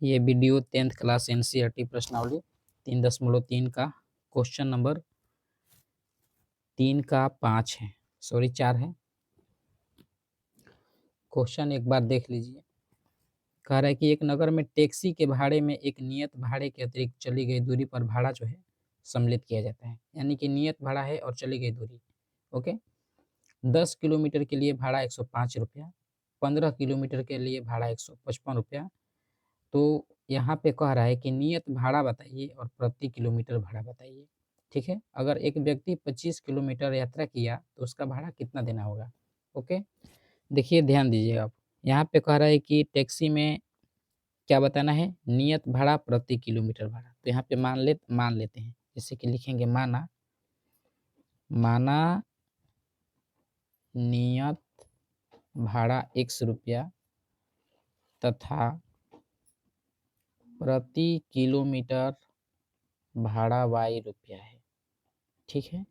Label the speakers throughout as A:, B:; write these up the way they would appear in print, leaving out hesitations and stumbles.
A: ये video 10th class NCERT प्रश्नावली 3.3 का क्वेश्चन नंबर 3 का 5 है, सॉरी 4 है। क्वेश्चन एक बार देख लीजिए। कह रहा है कि एक नगर में टैक्सी के भाड़े में एक नियत भाड़े के अतिरिक्त चली गई दूरी पर भाड़ा जो है सम्मिलित किया जाता है, यानी कि नियत भाड़ा है और चली गई दूरी। ओके, 10 किलोमीटर के लिए भाड़ा 105 रुपया, 15 किलोमीटर के लिए भाड़ा 155 रुपया। तो यहाँ पे कह रहा है कि नियत भाड़ा बताइए और प्रति किलोमीटर भाड़ा बताइए। ठीक है, अगर एक व्यक्ति 25 किलोमीटर यात्रा किया तो उसका भाड़ा कितना देना होगा। ओके, देखिए ध्यान दीजिए आप। यहाँ पे कह रहा है कि टैक्सी में क्या बताना है, नियत भाड़ा प्रति किलोमीटर भाड़ा। तो यहाँ पे मान लेते हैं, जैसे कि लिखेंगे माना नियत भाड़ा x रुपया तथा प्रति किलोमीटर भाड़ा y रुपया है। ठीक है,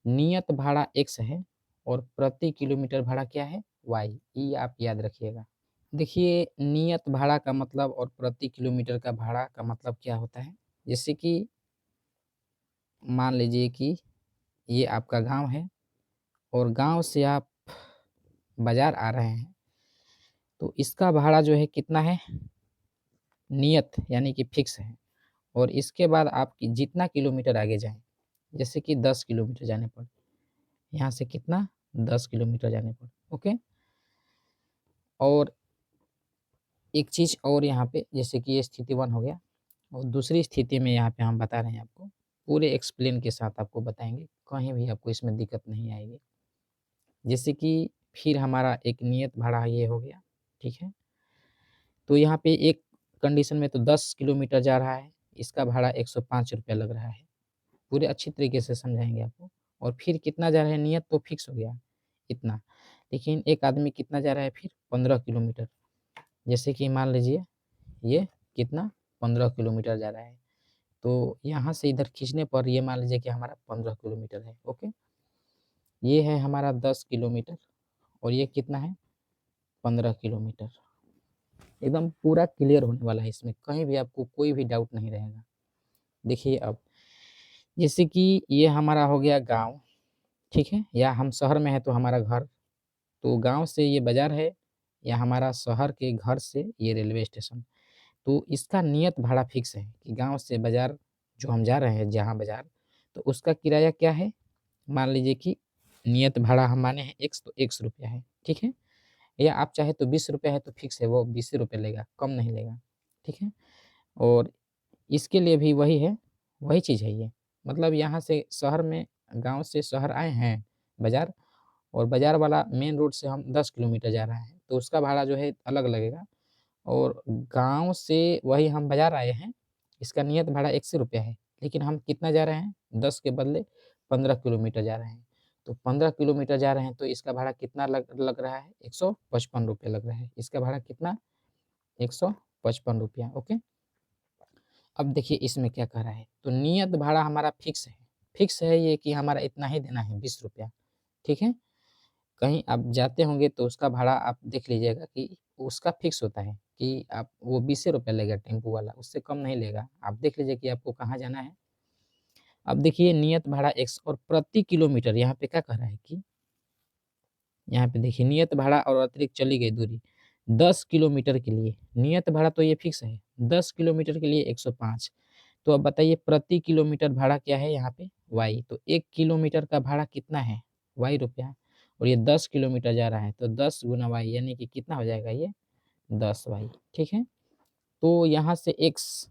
A: नियत भाड़ा x है और प्रति किलोमीटर भाड़ा क्या है, y। ये आप याद रखिएगा। देखिए, नियत भाड़ा का मतलब और प्रति किलोमीटर का भाड़ा का मतलब क्या होता है। जैसे कि मान लीजिए कि ये आपका गांव है और गांव से आप बाजार आ रहे हैं, तो इसका भाड़ा जो है कितना है, नियत यानी कि फिक्स है। और इसके बाद आप जितना किलोमीटर आगे जाएं, जैसे कि 10 किलोमीटर जाने पर, यहाँ से कितना 10 किलोमीटर जाने पर। ओके, और एक चीज़ और यहाँ पे, जैसे कि ये स्थिति 1 हो गया और दूसरी स्थिति में यहाँ पे हम बता रहे हैं आपको, पूरे एक्सप्लेन के साथ आपको बताएंगे, कहीं भी आपको इसमें दिक्कत नहीं आएगी। जैसे कि फिर हमारा एक नियत भाड़ा ये हो गया। ठीक है, तो यहाँ पे एक कंडीशन में तो 10 किलोमीटर जा रहा है, इसका भाड़ा 105 रुपया लग रहा है। पूरे अच्छी तरीके से समझाएंगे आपको। और फिर कितना जा रहा है, नियत तो फिक्स हो गया इतना, लेकिन एक आदमी कितना जा रहा है फिर 15 किलोमीटर। जैसे कि मान लीजिए ये कितना 15 किलोमीटर जा रहा है, तो यहाँ से इधर खींचने पर ये मान लीजिए कि हमारा 15 किलोमीटर है। ओके, ये है हमारा 10 किलोमीटर और ये कितना है 15 किलोमीटर। एकदम पूरा क्लियर होने वाला है, इसमें कहीं भी आपको कोई भी डाउट नहीं रहेगा। देखिए अब, जैसे कि ये हमारा हो गया गांव। ठीक है, या हम शहर में है तो हमारा घर, तो गांव से ये बाजार है, या हमारा शहर के घर से ये रेलवे स्टेशन। तो इसका नियत भाड़ा फिक्स है कि गांव से बाजार जो हम जा रहे हैं, जहाँ बाजार, तो उसका किराया क्या है, मान लीजिए कि नियत भाड़ा हम माने हैं x, तो x रुपया है। ठीक है, या आप चाहे तो 20 रुपया है तो फिक्स है, वो 20 रुपये लेगा, कम नहीं लेगा। ठीक है, और इसके लिए भी वही है, वही चीज़ है ये। मतलब यहाँ से शहर में, गांव से शहर आए हैं बाजार, और बाजार वाला मेन रोड से हम 10 किलोमीटर जा रहे हैं, तो उसका भाड़ा जो है अलग लगेगा। और गांव से वही हम बाजार आए हैं, इसका नियत भाड़ा 100 रुपया है, लेकिन हम कितना जा रहे हैं, 10 के बदले 15 किलोमीटर जा रहे हैं। तो 15 किलोमीटर जा रहे हैं तो इसका भाड़ा कितना लग रहा है, 155 रुपया लग रहा है। इसका भाड़ा कितना, 155 रुपया। ओके, अब देखिए इसमें क्या कह रहा है, तो नियत भाड़ा हमारा फिक्स है ये कि हमारा इतना ही देना है, 20 रुपया। ठीक है, कहीं आप जाते होंगे तो उसका भाड़ा आप देख लीजिएगा कि उसका फिक्स होता है कि आप वो 20 रुपया लेगा टेम्पो वाला, उससे कम नहीं लेगा। आप देख लीजिए कि आपको कहाँ जाना है। अब देखिए नियत भाड़ा x और प्रति किलोमीटर, यहाँ पे क्या कह रहा है कि यहाँ पे देखिए नियत भाड़ा और अतिरिक्त चली गई दूरी 10 किलोमीटर के लिए, नियत भाड़ा तो ये फिक्स है 10 किलोमीटर के लिए 105। तो अब बताइए प्रति किलोमीटर भाड़ा क्या है यहाँ पे, y। तो 1 किलोमीटर का भाड़ा कितना है, y रुपया, और ये 10 किलोमीटर जा रहा है तो 10 गुना y, यानी कि कितना हो जाएगा ये 10y। ठीक है, तो यहाँ से x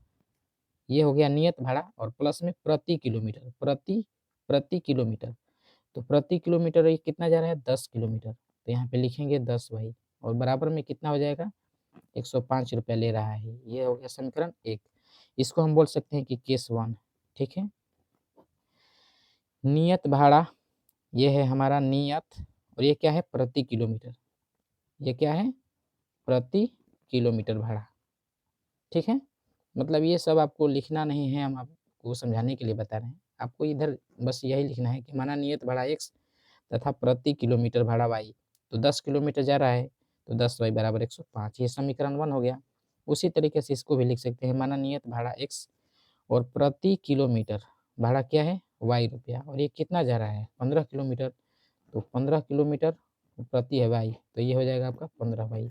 A: ये हो गया नियत भाड़ा, और प्लस में प्रति किलोमीटर, प्रति किलोमीटर, तो प्रति किलोमीटर ये कितना जा रहा है 10 किलोमीटर, तो यहाँ पे लिखेंगे 10y, और बराबर में कितना हो जाएगा 105 रुपया ले रहा है। ये हो गया समीकरण 1। इसको हम बोल सकते हैं कि केस 1। ठीक है, नियत भाड़ा ये है हमारा नियत, और ये क्या है प्रति किलोमीटर, ये क्या है प्रति किलोमीटर भाड़ा। ठीक है, मतलब ये सब आपको लिखना नहीं है, हम आपको समझाने के लिए बता रहे हैं। आपको इधर बस यही लिखना है कि माना नियत भाड़ा x तथा प्रति किलोमीटर भाड़ा y। तो 10 किलोमीटर जा रहा है तो 10y बराबर 105, ये समीकरण 1 हो गया। उसी तरीके से इसको भी लिख सकते हैं, माना नियत भाड़ा x और प्रति किलोमीटर भाड़ा क्या है y रुपया, और ये कितना जा रहा है 15 किलोमीटर, तो 15 किलोमीटर प्रति है y, तो ये हो जाएगा आपका 15y।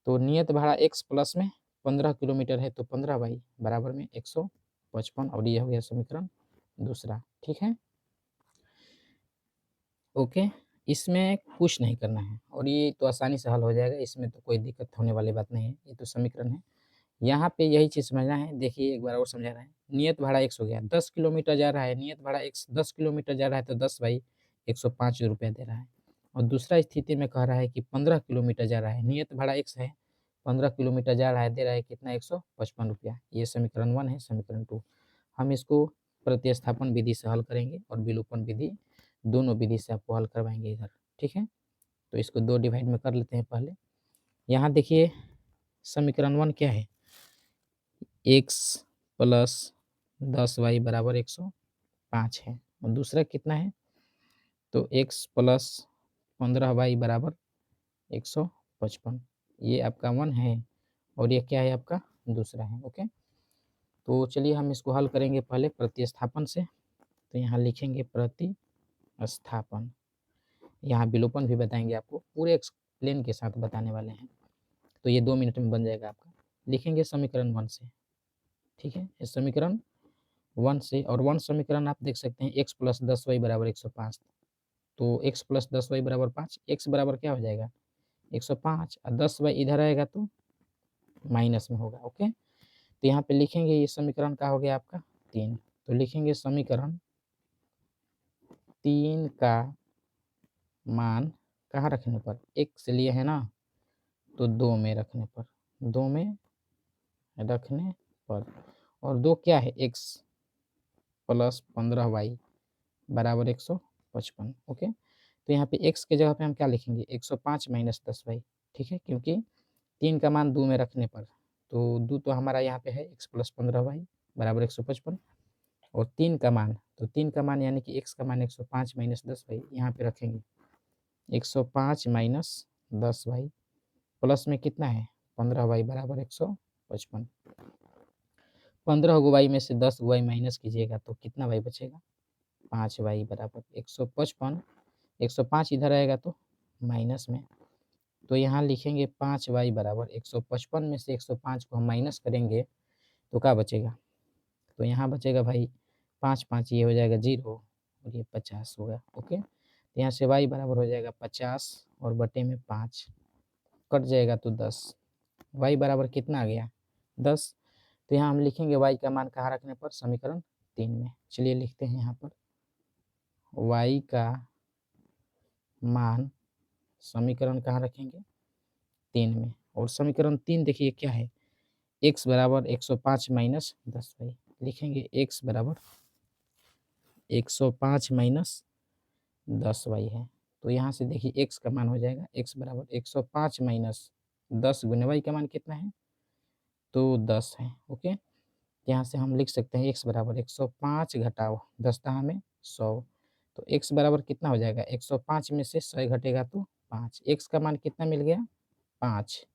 A: तो नियत भाड़ा x प्लस में 15 किलोमीटर है तो 15y बराबर में 155, और ये हो गया समीकरण दूसरा। ठीक है, ओके। इसमें कुछ नहीं करना है और ये तो आसानी से हल हो जाएगा, इसमें तो कोई दिक्कत होने वाली बात नहीं है, ये तो समीकरण है। यहाँ पे यही चीज़ समझना है, देखिए एक बार और समझा रहे हैं। नियत भाड़ा x हो गया, 10 किलोमीटर जा रहा है, नियत भाड़ा x 10 किलोमीटर जा रहा है तो 10/105 रुपया दे रहा है। और दूसरा स्थिति में कह रहा है कि 15 किलोमीटर जा रहा है, नियत भाड़ा x है, 15 किलोमीटर जा रहा है, दे रहा है कितना 155 रुपया। ये समीकरण 1 है। समीकरण 2 हम इसको प्रतिस्थापन विधि से हल करेंगे और विलोपन विधि, दोनों विधि से आपको हल करवाएंगे इधर। ठीक है, तो इसको 2 डिवाइड में कर लेते हैं पहले। यहाँ देखिए समीकरण 1 क्या है, x प्लस 10y बराबर 105 है, और दूसरा कितना है तो x प्लस 15y बराबर 155, ये आपका 1 है और ये क्या है आपका दूसरा है। ओके, तो चलिए हम इसको हल करेंगे पहले प्रतिस्थापन से। तो यहाँ लिखेंगे प्रतिस्थापन, यहाँ विलोपन भी बताएंगे आपको, पूरे एक्सप्लेन के साथ बताने वाले हैं, तो ये 2 मिनट में बन जाएगा आपका। लिखेंगे समीकरण 1 से, ठीक है, इस समीकरण 1 से, और 1 समीकरण आप देख सकते हैं x प्लस 10y बराबर 105, तो x प्लस 10y बराबर 5, x बराबर क्या हो जाएगा 105, और 10y इधर आएगा तो माइनस में होगा। ओके, तो यहाँ पे लिखेंगे ये समीकरण का हो गया आपका 3, तो लिखेंगे समीकरण 3 का मान कहाँ रखने पर, x लिए है ना, तो 2 में रखने पर, 2 में रखने पर, और 2 क्या है x प्लस 15y बराबर 155। ओके, तो यहाँ पे x के जगह पे हम क्या लिखेंगे 105 माइनस 10y, ठीक है, क्योंकि 3 का मान 2 में रखने पर, तो 2 तो हमारा यहाँ पे है x प्लस 15y बराबर 155, और 3 का मान, तो 3 का मान यानी कि x का मान 105 माइनस 10y यहाँ पे रखेंगे, 105 माइनस 10y प्लस में कितना है 15y बराबर 155। 15 गो y में से 10 गो y माइनस कीजिएगा तो कितना y बचेगा 5y बराबर 155, 105 इधर आएगा तो माइनस में, तो यहाँ लिखेंगे 5y बराबर 155 में से 105 को हम माइनस करेंगे तो क्या बचेगा, तो यहाँ बचेगा भाई 5 5, ये हो जाएगा 0 और ये 50 होगा। ओके, तो यहाँ से y बराबर हो जाएगा 50 और बटे में 5 कट जाएगा तो 10, y बराबर कितना आ गया 10, तो यहाँ हम लिखेंगे y का मान कहाँ रखने पर समीकरण 3 में। चलिए लिखते हैं यहाँ पर y का मान समीकरण कहाँ रखेंगे 3 में, और समीकरण 3 देखिए क्या है x बराबर 105 माइनस 10y, लिखेंगे x बराबर 105 माइनस 10y है, तो यहाँ से देखिए x का मान हो जाएगा x बराबर 105 माइनस 10 गुने y का मान कितना है तो 10 है। ओके, यहाँ से हम लिख सकते हैं x बराबर 105 घटाओ 10 दहा में 100, तो x बराबर कितना हो जाएगा 105 में से 100 घटेगा तो 5, x का मान कितना मिल गया 5,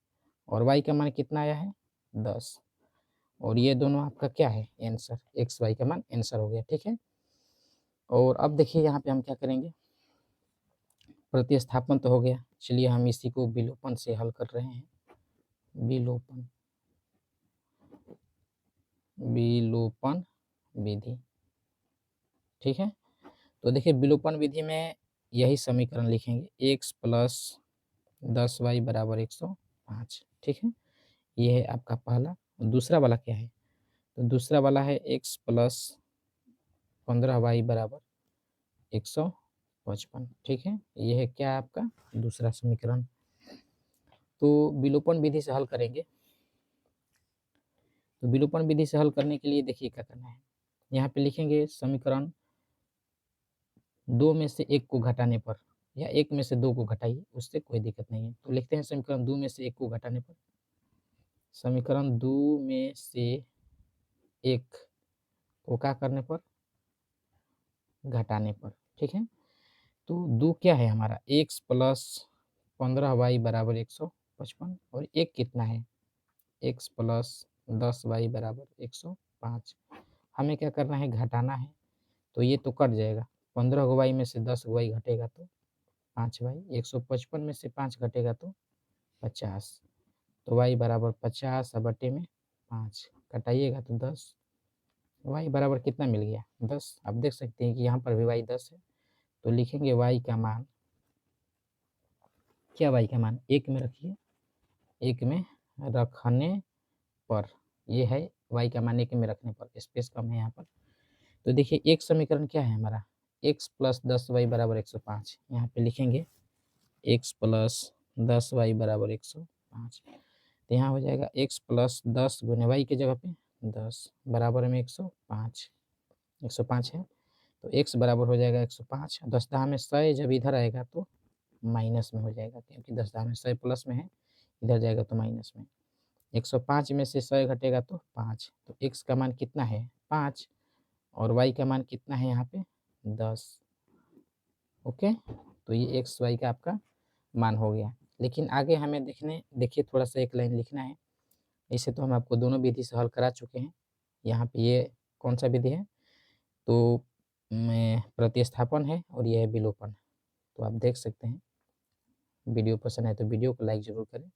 A: और y का मान कितना आया है 10, और ये दोनों आपका क्या है आंसर, एक्स वाई का मान आंसर हो गया। ठीक है, और अब देखिए यहाँ पे हम क्या करेंगे, प्रतिस्थापन तो हो गया, चलिए हम इसी को विलोपन से हल कर रहे हैं। विलोपन, विलोपन विधि, ठीक है, तो देखिए विलोपन विधि में यही समीकरण लिखेंगे x प्लस 10y बराबर 105। ठीक है, ये है आपका पहला, और दूसरा वाला क्या है, तो दूसरा वाला है x प्लस 15y बराबर 155। ठीक है, ये है क्या आपका दूसरा समीकरण। तो विलोपन विधि से हल करेंगे, तो विलोपन विधि से हल करने के लिए देखिए क्या करना है, यहाँ पे लिखेंगे समीकरण 2 में से 1 को घटाने पर, या 1 में से 2 को घटाइए, उससे कोई दिक्कत नहीं है, तो लिखते हैं समीकरण 2 में से 1 को घटाने पर, समीकरण 2 में से 1 को क्या करने पर घटाने पर। ठीक है, तो 2 क्या है हमारा x प्लस 15y बराबर 155, और 1 कितना है x प्लस 10y बराबर 105। हमें क्या करना है, घटाना है, तो ये तो कट जाएगा। 15 y में से 10 y घटेगा तो 5y, 155 में से 5 घटेगा तो 50, तो y बराबर 50 बटे में 5 कटाइएगा तो 10। y बराबर कितना मिल गया, 10। आप देख सकते हैं कि यहाँ पर भी y 10 है, तो लिखेंगे y का मान, क्या y का मान 1 में रखिए, 1 में रखने पर, ये है y का मान 1 में रखने पर, स्पेस कम है यहाँ पर। तो देखिए एक समीकरण क्या है हमारा, x प्लस 10y बराबर 105। यहाँ पे लिखेंगे x प्लस 10y बराबर 105। तो यहाँ हो जाएगा x प्लस 10 गुने y की जगह पे 10 बराबर में 105, 105 है, तो x बराबर हो जाएगा 105। 10 दहा में 100 जब इधर आएगा तो माइनस में हो जाएगा, क्योंकि 10 दहा में 100 प्लस में है, इधर जाएगा तो माइनस में। 105 में से 100 घटेगा तो 5, तो x का मान कितना है 5, और y का मान कितना है यहाँ पे 10। ओके, तो ये x y का आपका मान हो गया। लेकिन आगे हमें देखिए थोड़ा सा एक लाइन लिखना है। इसे तो हम आपको दोनों विधि से हल करा चुके हैं। यहाँ पे ये कौन सा विधि है, तो प्रतिस्थापन है, और ये है विलोपन। तो आप देख सकते हैं। वीडियो पसंद है तो वीडियो को लाइक जरूर करें,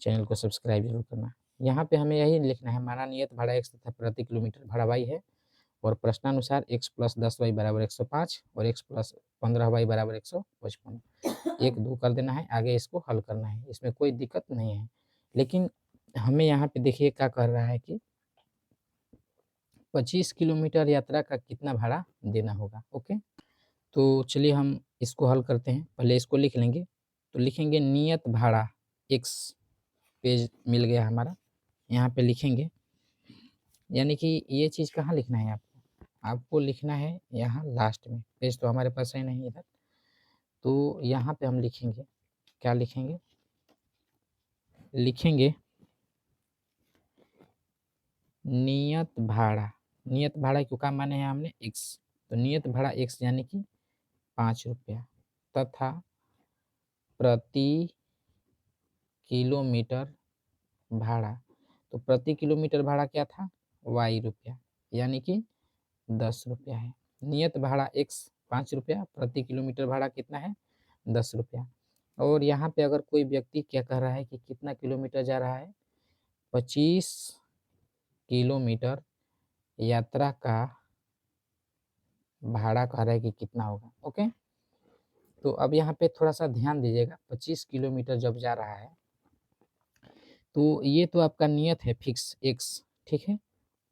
A: चैनल को सब्सक्राइब जरूर करना। यहाँ पे हमें यही लिखना है, माना नियत भाड़ा x तथा प्रति किलोमीटर भाड़ा y है, और प्रश्नानुसार x प्लस 10y बराबर 105 और x प्लस 15y बराबर 155। 1-2 कर देना है, आगे इसको हल करना है, इसमें कोई दिक्कत नहीं है। लेकिन हमें यहाँ पे देखिए क्या कह रहा है कि 25 किलोमीटर यात्रा का कितना भाड़ा देना होगा। ओके, तो चलिए हम इसको हल करते हैं। पहले इसको लिख लेंगे, तो लिखेंगे नियत भाड़ा x, पेज मिल गया हमारा, यहाँ पे लिखेंगे। यानी कि ये चीज़ कहाँ लिखना है आपको, आपको लिखना है यहाँ लास्ट में। पेज तो हमारे पास है नहीं इधर, तो यहाँ पे हम लिखेंगे, क्या लिखेंगे, लिखेंगे नियत भाड़ा। नियत भाड़ा क्यों का माने है हमने x, तो नियत भाड़ा x यानी कि 5 रुपया, तथा प्रति किलोमीटर भाड़ा, तो प्रति किलोमीटर भाड़ा क्या था y रुपया, यानी कि 10 रुपया है। नियत भाड़ा x 5 रुपया, प्रति किलोमीटर भाड़ा कितना है 10 रुपया। और यहाँ पे अगर कोई व्यक्ति क्या कह रहा है कि कितना किलोमीटर जा रहा है, 25 किलोमीटर यात्रा का भाड़ा कह रहा है कि कितना होगा। ओके, तो अब यहाँ पे थोड़ा सा ध्यान दीजिएगा। 25 किलोमीटर जब जा रहा है, तो ये तो आपका नियत है फिक्स x, ठीक है,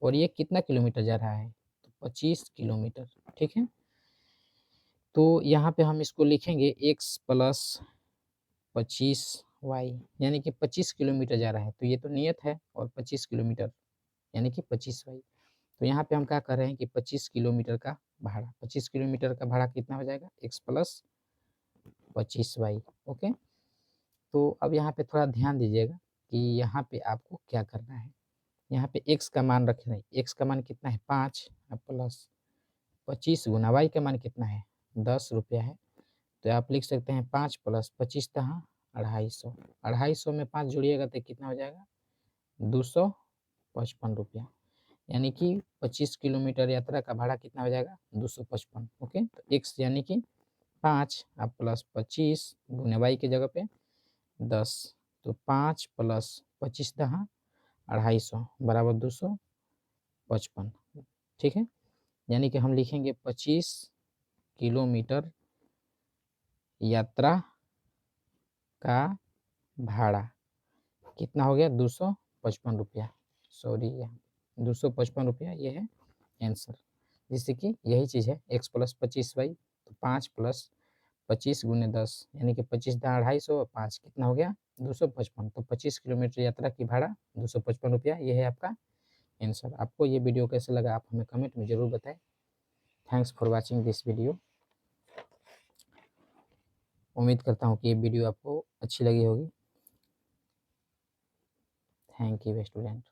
A: और ये कितना किलोमीटर जा रहा है, तो 25 किलोमीटर, ठीक है। तो यहाँ पे हम इसको लिखेंगे x प्लस 25y, यानी कि 25 किलोमीटर जा रहा है, तो ये तो नियत है, और 25 किलोमीटर यानी कि 25y। तो यहाँ पे हम क्या कर रहे हैं कि 25 किलोमीटर का भाड़ा, 25 किलोमीटर का भाड़ा कितना हो जाएगा x प्लस 25y। ओके, तो अब यहाँ पे थोड़ा ध्यान दीजिएगा कि यहाँ पे आपको क्या करना है। यहाँ पे x का मान रखना है, x का मान कितना है 5 प्लस 25 गुना y का मान कितना है 10 रुपया है। तो आप लिख सकते हैं 5 प्लस 25 तहाँ 250, 250 में 5 जोड़िएगा तो कितना हो जाएगा 255 रुपया, यानी कि 25 किलोमीटर यात्रा का भाड़ा कितना हो जाएगा 255। ओके, तो x यानी कि 5 प्लस 25 गुने y की जगह पे 10, तो 5 प्लस 25 दहाँ 250 बराबर 255, ठीक है। यानी कि हम लिखेंगे 25 किलोमीटर यात्रा का भाड़ा कितना हो गया 255 रुपया, सॉरी 255 रुपया, ये है आंसर। जिससे कि यही चीज़ है x प्लस 25y, तो 5 प्लस 25 गुने 10 यानी कि 25 दहाँ 250 और 5 कितना हो गया 255। तो 25 किलोमीटर यात्रा की भाड़ा 255 रुपया, ये है आपका आंसर। आपको ये वीडियो कैसे लगा आप हमें कमेंट में ज़रूर बताएं। Thanks for watching this video. उम्मीद करता हूँ कि ये वीडियो आपको अच्छी लगी होगी। Thank you student.